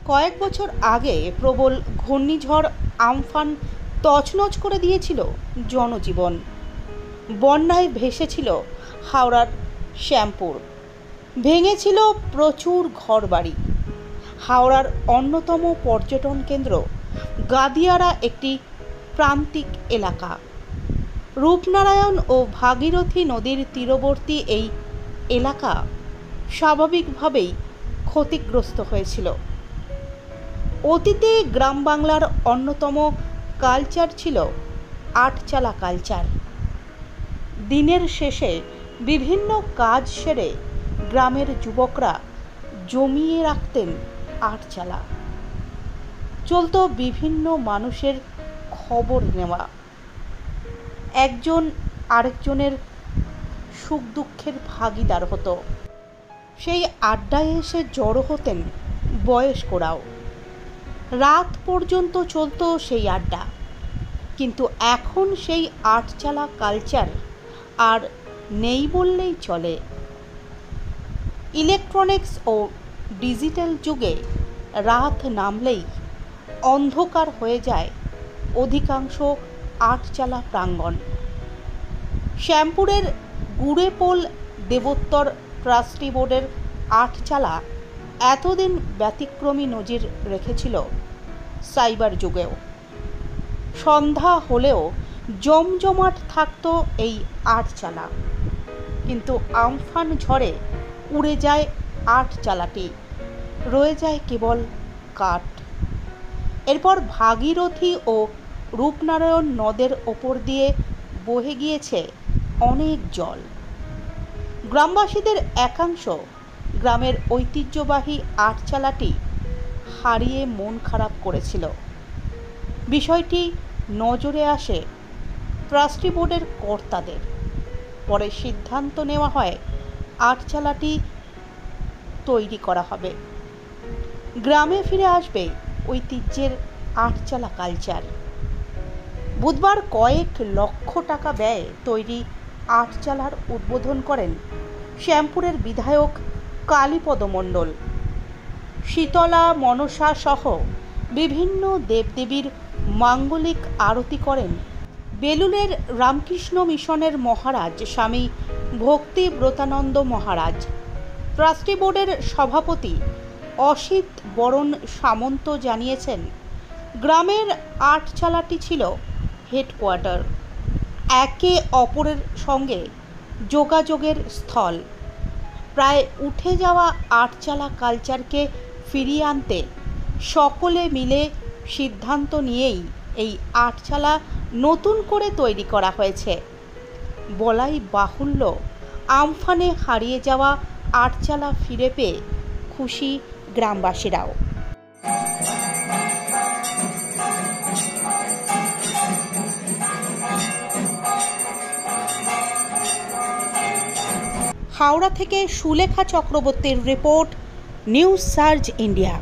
কয়েক বছর আগে প্রবল ঘূর্ণিঝড় আমফান তছনছ করে দিয়েছিল জনজীবন। বন্যায় ভেসেছিল হাওড়ার শ্যামপুর, ভেঙেছিল প্রচুর ঘরবাড়ি। হাওড়ার অন্যতম পর্যটন কেন্দ্র গাদিয়ারা একটি প্রান্তিক এলাকা। রূপনারায়ণ ও ভাগীরথী নদীর তীরবর্তী এই এলাকা স্বাভাবিকভাবেই ক্ষতিগ্রস্ত হয়েছিল। অতীতে গ্রাম বাংলার অন্যতম কালচার ছিল আটচালা কালচার। দিনের শেষে বিভিন্ন কাজ সেরে গ্রামের যুবকরা জমিয়ে রাখতেন আটচালা। চলত বিভিন্ন মানুষের খবর নেওয়া, একজন আরেকজনের সুখ দুঃখের ভাগিদার হতো। সেই আড্ডায় এসে জড়ো হতেন বয়স্করাও। রাত পর্যন্ত চলত সেই আড্ডা। কিন্তু এখন সেই আটচালা কালচার আর নেই বললেই চলে। ইলেকট্রনিক্স ও ডিজিটাল যুগে রাত নামলেই অন্ধকার হয়ে যায় অধিকাংশ আটচালা প্রাঙ্গণ। শ্যামপুরের গুড়েপোল দেবোত্তর ট্রাস্টি বোর্ডের আটচালা এতদিন ব্যতিক্রমী নজির রেখেছিল সাইবার যুগেও। সন্ধ্যা হলেও জমজমাট থাকত এই আটচালা। কিন্তু আমফান ঝড়ে উড়ে যায় আটচালাটি, রয়ে যায় কেবল কাঠ। এরপর ভাগীরথী ও রূপনারায়ণ নদের ওপর দিয়ে বহে গিয়েছে অনেক জল। গ্রামবাসীদের একাংশ গ্রামের ঐতিহ্যবাহী আটচালাটি হারিয়ে মন খারাপ করেছিল। বিষয়টি নজরে আসে ট্রাস্টি বোর্ডের কর্তাদের। পরে সিদ্ধান্ত নেওয়া হয় আটচালাটি তৈরি করা হবে। গ্রামে ফিরে আসবে ঐতিহ্যের আটচালা কালচার। বুধবার কয়েক লক্ষ টাকা ব্যয়ে তৈরি আটচালার উদ্বোধন করেন শ্যামপুরের বিধায়ক কালীপদ মণ্ডল। শীতলা মনসা সহ বিভিন্ন দেবদেবীর মাঙ্গলিক আরতি করেন বেলুড়ের রামকৃষ্ণ মিশনের মহারাজ স্বামী ভক্তিব্রতানন্দ মহারাজ। ট্রাস্টি বোর্ডের সভাপতি অসিত বরণ সামন্ত জানিয়েছেন, গ্রামের আটচালাটি ছিল হেডকোয়ার্টার, একে অপরের সঙ্গে যোগাযোগের স্থল। প্রায় উঠে যাওয়া আটচালা কালচারকে ফিরিয়ে আনতে সকলে মিলে সিদ্ধান্ত নিয়েই এই আটচালা নতুন করে তৈরি করা হয়েছে। বলাই বাহুল্য, আমফানে হারিয়ে যাওয়া আটচালা ফিরে পেয়ে খুশি গ্রামবাসীরাও। হাওড়া থেকে সুলেখা চক্রবর্তীর রিপোর্ট, নিউজ সার্চ ইন্ডিয়া।